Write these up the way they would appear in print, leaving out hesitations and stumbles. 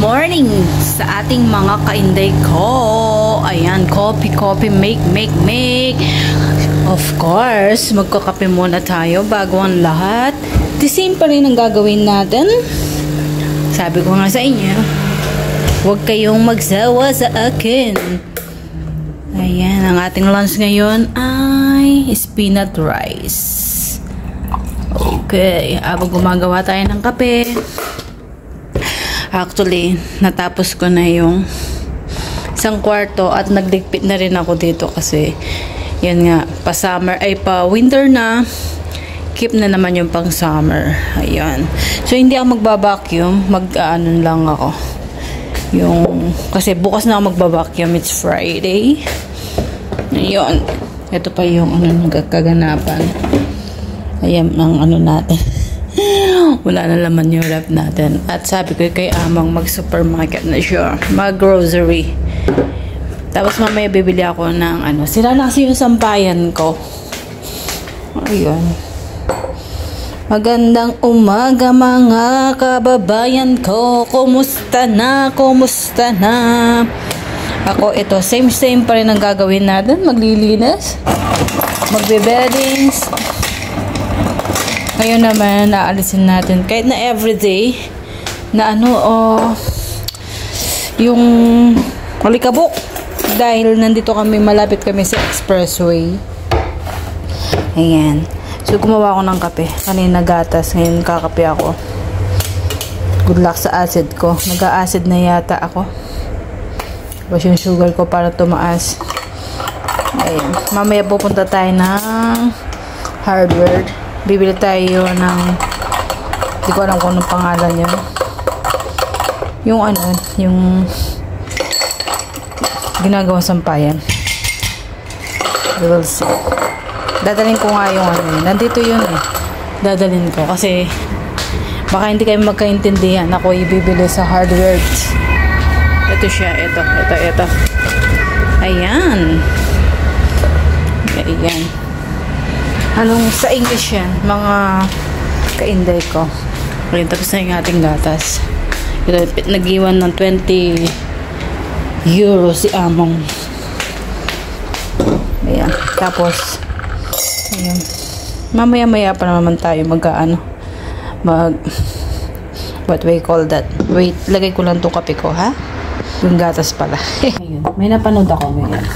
morning sa ating mga kainday ko. Ayan, coffee, make. Of course, magkakape muna tayo bago ang lahat. The same pa rin ang gagawin natin. Sabi ko nga sa inyo, huwag kayong magsawa sa akin. Ayan, ang ating lunch ngayon ay peanut rice. Okay, habang gumagawa tayo ng kape. Actually, natapos ko na yung 1/4 at nagligpit na rin ako dito kasi yan nga, pa-summer ay pa-winter na. Keep na naman yung pang-summer. Ayan. So, hindi ako magba-vacuum. Mag-ano lang ako. Kasi bukas na ako magba-vacuum. It's Friday. Ayan. Ito pa yung kaganapan. Ayan ang natin. Wala na laman yung rep natin. At sabi ko kay Amang mag-supermarket na siya. Mag-grocery. Tapos mamaya bibili ako ng sila na kasi yung sampayan ko. Ayun. Magandang umaga mga kababayan ko. Kumusta na? Ako ito, same pa rin ang gagawin natin. Maglilinis. Magbe-beddings. Ngayon naman, naalisin natin. Kahit na everyday, na yung alikabok. Dahil nandito kami, malapit kami sa expressway. Ayan. So, gumawa ako ng kape. Kanina gatas. Ngayon, kakape ako. Good luck sa acid ko. Nag-a-acid na yata ako. Tapos yung sugar ko para tumaas. Ayan. Mamaya pupunta tayo ng hardware. Bibili tayo ng hindi ko alam kung anong pangalan niya. Yung ginagawang sampayan. We'll see. Dadalhin ko nga yung nandito yun eh. Dadalhin ko kasi baka hindi kayo magkaintindihan. Ako ibibili sa hardware. Ito siya. Ito. Ayan. Ayan. Sa English yan, mga kainday ko. Okay, tapos na yung ating gatas. Nag-iwan ng 20 euro si Among. Ayan. Tapos, ayan. Mamaya-maya pa naman tayo what we call that? Wait, lagay ko lang itong kape ko, ha? Yung gatas pala. Ayun. May napanood ako ngayon.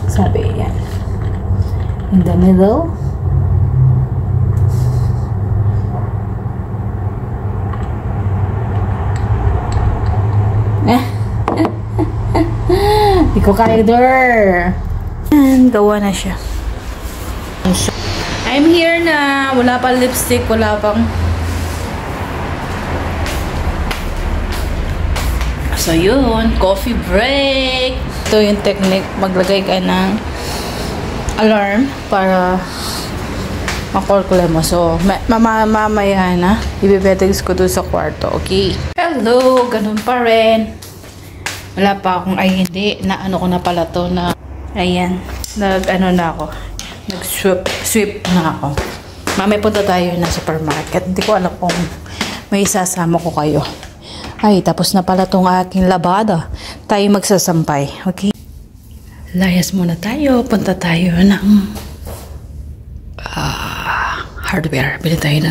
Sabi, yan. In the middle, di ko kaya and gawa na siya. I'm here na. Wala pa lipstick. Wala pang. So yun, coffee break. Ito yung technique. Maglagay ka ng alarm para makalkula mo. So mamaya na ibibetings ko doon sa kwarto. Okay. Hello, ganun pa rin. Wala pa akong, hindi, ko na pala to na, ayan, na ako, nag-sweep na ako. Mamaya punta tayo na supermarket. Hindi ko alam kung may isasama ko kayo. Ay, tapos na pala tong aking labada. Tayo magsasampay, okay? Layas muna tayo, punta tayo ng hardware. Bili tayo na,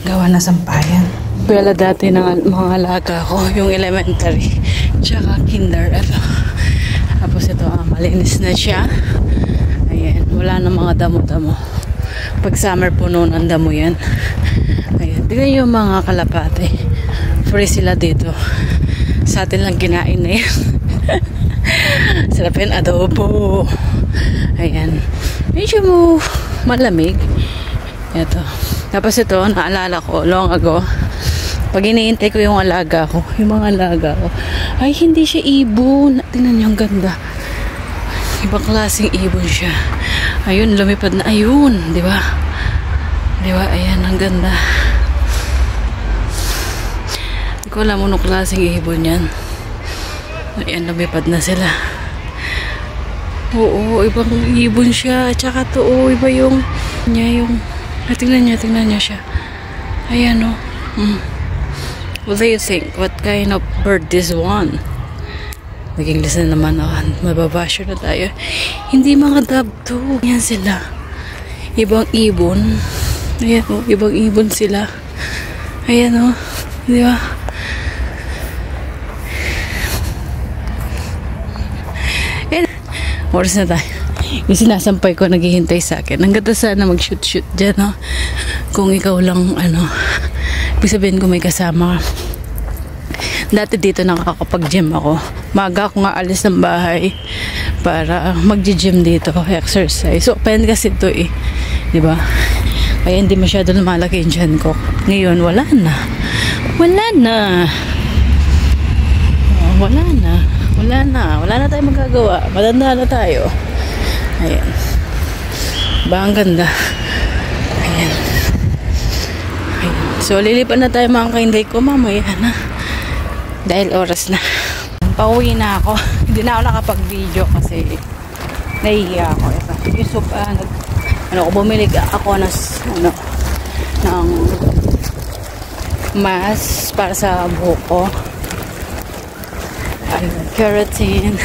gawa na sampayan. Pwela dati ng mga alaga ko, yung elementary, tsaka kinder, Tapos ito, malinis na siya. Ayan, wala na mga damo-damo. Pag summer, puno ng damo yan. Ayan, tignan yung mga kalapate. Free sila dito. Sa atin lang kinain na yan. Sarap yan, adobo. Ayan. Medyo malamig. Ito. Tapos ito, naalala ko, long ago, pag iniintay ko yung alaga ko, ay hindi siya ibon. Tingnan niyo, ang ganda. Ibang klaseng ibon siya. Ayun, lumipad na. Ayun, di ba? Ayan, ang ganda. Hindi ko alam anong klaseng ibon yan. Ayan, lumipad na sila. Oo, ibang ibon siya. Tsaka to, iba yung tingnan niya siya. Ayan, What do you think? What kind of bird this one? Nag-English na naman ako. Mababasyo na tayo. Hindi mga dove to. Yan sila. Ibang ibon. Ayan o. Ibang ibon sila. Ayan o. Di ba? Ayan. Oras na tayo. Yung sinasampay ko naghihintay sa akin. Ang ganda sana mag-shoot-shoot dyan, no? Kung ikaw lang, ibig sabihin ko may kasama. Dati dito nakakapag-gym ako. Maga ako nga alis ng bahay para mag-gym dito, exercise. So, open kasi ito eh. Diba? Kaya hindi masyado lumalaki yung tiyan ko. Ngayon, wala na. Wala na. Oh, wala na. Wala na. Wala na tayong magagawa. Matanda na tayo. Ayan. Ba, ang ganda. Ayan. Ayan. So, lilipan na tayo mga kainday ko mamaya na. Dahil oras na. Pauwi na ako. Hindi na ako nakapag-video kasi nahihiya ako. Yung bumili ako ng mask para sa buhok ko. Ayun, keratin.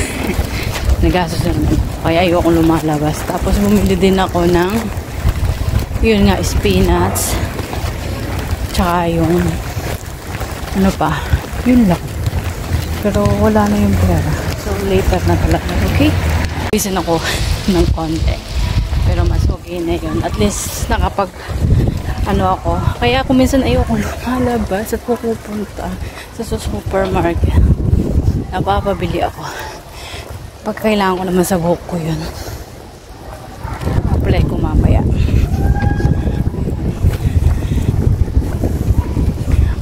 Nagastos naman. Kaya ayoko lumalabas. Tapos bumili din ako ng yun nga, spinach. Tsaka yung ano pa. Yun lang. Pero wala na yung pera. So later na talaga. Okay? Bisan ako ng konti. Pero mas okay na yun. At least nakapag ako. Kaya kung minsan ayoko lumalabas at pupunta sa supermarket. Napapabili ako. Pag kailangan ko naman sa buhok ko yun. Apply ko mamaya.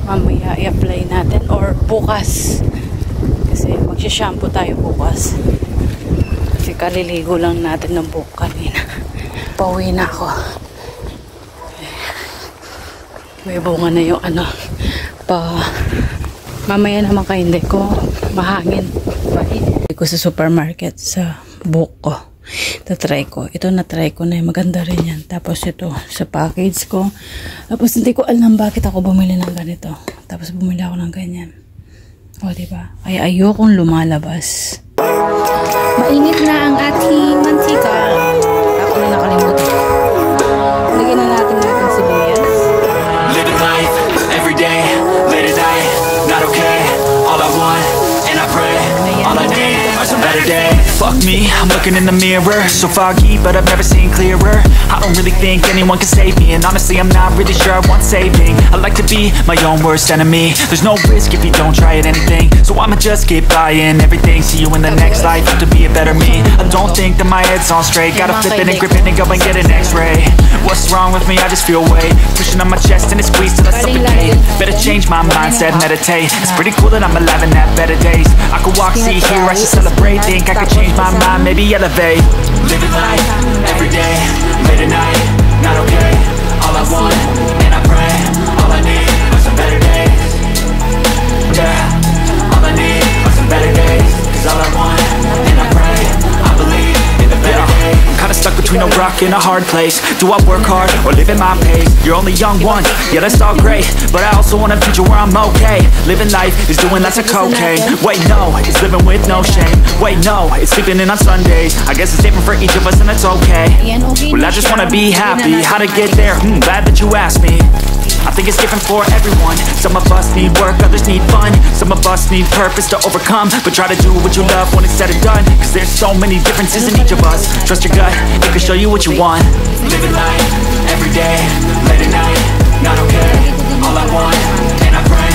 Mamaya i-apply natin or bukas. Kasi magsha-shampoo tayo bukas. Kasi kaliligo lang natin ng buhok kanina. Pauwi na ako. May bunga na yung mamaya naman kayo hindi ko mahangin. Ko sa supermarket sa buhok ko. Tatry ko. Ito na-try ko na. Maganda rin yan. Tapos ito sa package ko. Tapos hindi ko alam bakit ako bumili ng ganito. Tapos bumili ako ng ganyan. O, diba? Ay, ayokong lumalabas. Mainit na ang ating mantika. Ako na nakalimutan. Lagyan na natin sibuyas. Living life, everyday, late at night, not okay. All I want, and I pray, all I need are some better days. Fuck me, I'm looking in the mirror, so foggy, but I've never seen clearer. I don't really think anyone can save me, and honestly I'm not really sure I want saving. I like to be my own worst enemy. There's no risk if you don't try at anything, so I'ma just keep buying everything. See you in the next life, have to be a better me. I don't think that my head's on straight. Gotta flip it and grip it and go and get an x-ray. What's wrong with me? I just feel weight pushing on my chest and it squeezed till I suffocate. Better change my mindset, meditate. It's pretty cool that I'm alive and have better days. I could walk, see, hear, I should celebrate. Think I could change my mind, maybe elevate. Living life, every day, late at night, not okay. All I want, and I pray, all I need are some better days. Yeah, all I need are some better days. Cause all I want, and I pray, I believe in the better days. I'm kinda stuck between a rock and a hard place. Do I work hard or live at my pace? You're only young once, yeah that's all great, but I also want a future where I'm okay. Living life is doing lots of cocaine. Wait no, it's living with no shame. Wait no, it's sleeping in on Sundays. I guess it's different for each of us and that's okay. Well I just wanna be happy. How to get there? Glad that you asked me. I think it's different for everyone. Some of us need work, others need fun. Some of us need purpose to overcome. But try to do what you love when it's said and done. Cause there's so many differences in each of us. Trust your gut, it can show you what you want. Living life, every day, late at night, not okay. All I want, and I pray,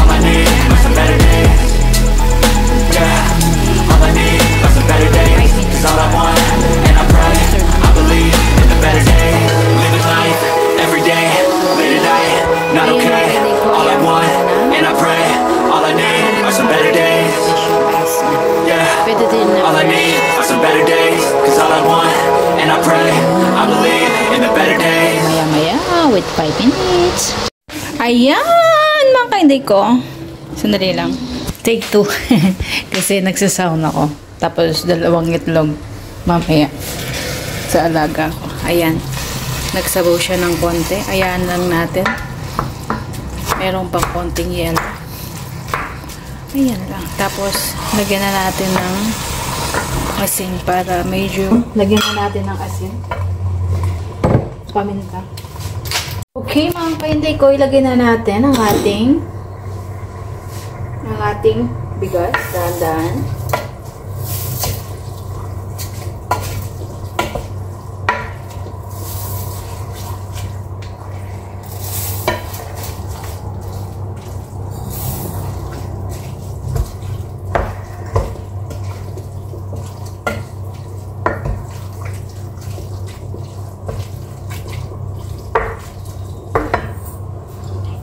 all I need are some better days. Yeah, all I need are some better days. Cause all I want, and I pray, I believe in the better days. Living life, every day, late at night, not okay. All I want, and I pray, all I need are some better days. Yeah, all I need are some better days. Cause all I want, and I pray, I believe in the better days. Maya with 5 minutes. Ayan, mga kainday ko. Sandali lang. Take 2. Kasi nagsasound ako. Tapos 2 itlog mamaya sa alaga ko. Ayan. Nagsabaw siya ng konti. Ayan lang natin. Meron pang konting yelo. Ayan lang. Tapos, lagyan na natin ng asin para medyo, lagyan na natin ng asin. Paminta. Okay, mga kainday ko, ilagay na natin ang ating bigas. Dahan-dahan.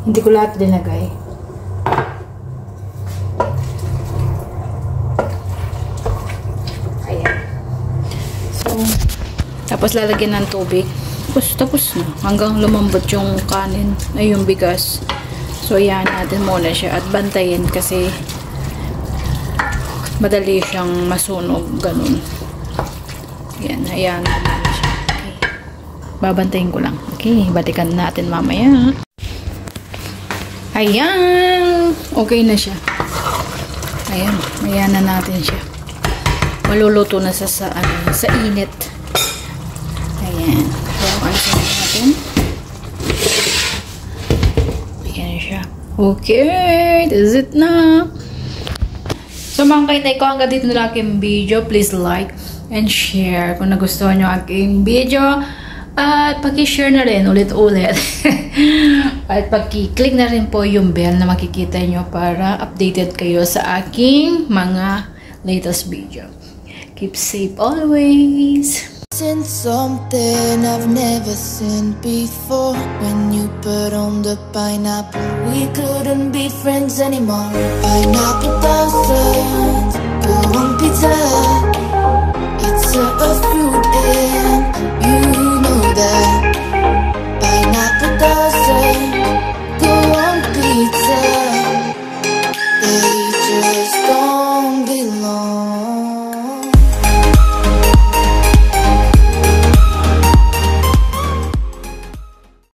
Hindi ko lahat dinagay. Ayan. So, tapos lalagyan ng tubig. Tapos na. Hanggang lumambot yung kanin, ay yung bigas. So, ayan natin muna siya at bantayin kasi madali siyang masunog. Ganun. Ayan, ayan natin siya. Okay. Babantayin ko lang. Okay, balikan natin mamaya. Ayan! Okay na siya. Ayan. Ayan na natin siya. Maluluto na sa init. Ayan. So, alisin natin. Ayan siya. Okay. This is it na. So, mga kainay ko, hanggang dito na lang aking video. Please like and share kung nagustuhan nyo aking video. At paki-share na rin ulit-ulit. At paki-click na rin po yung bell na makikita nyo para updated kayo sa aking mga latest video. Keep safe always. Seen something I've never seen before. When you put on the pineapple, we couldn't be friends anymore. Pineapple thousands, go on pizza. It's a fruit and you know that.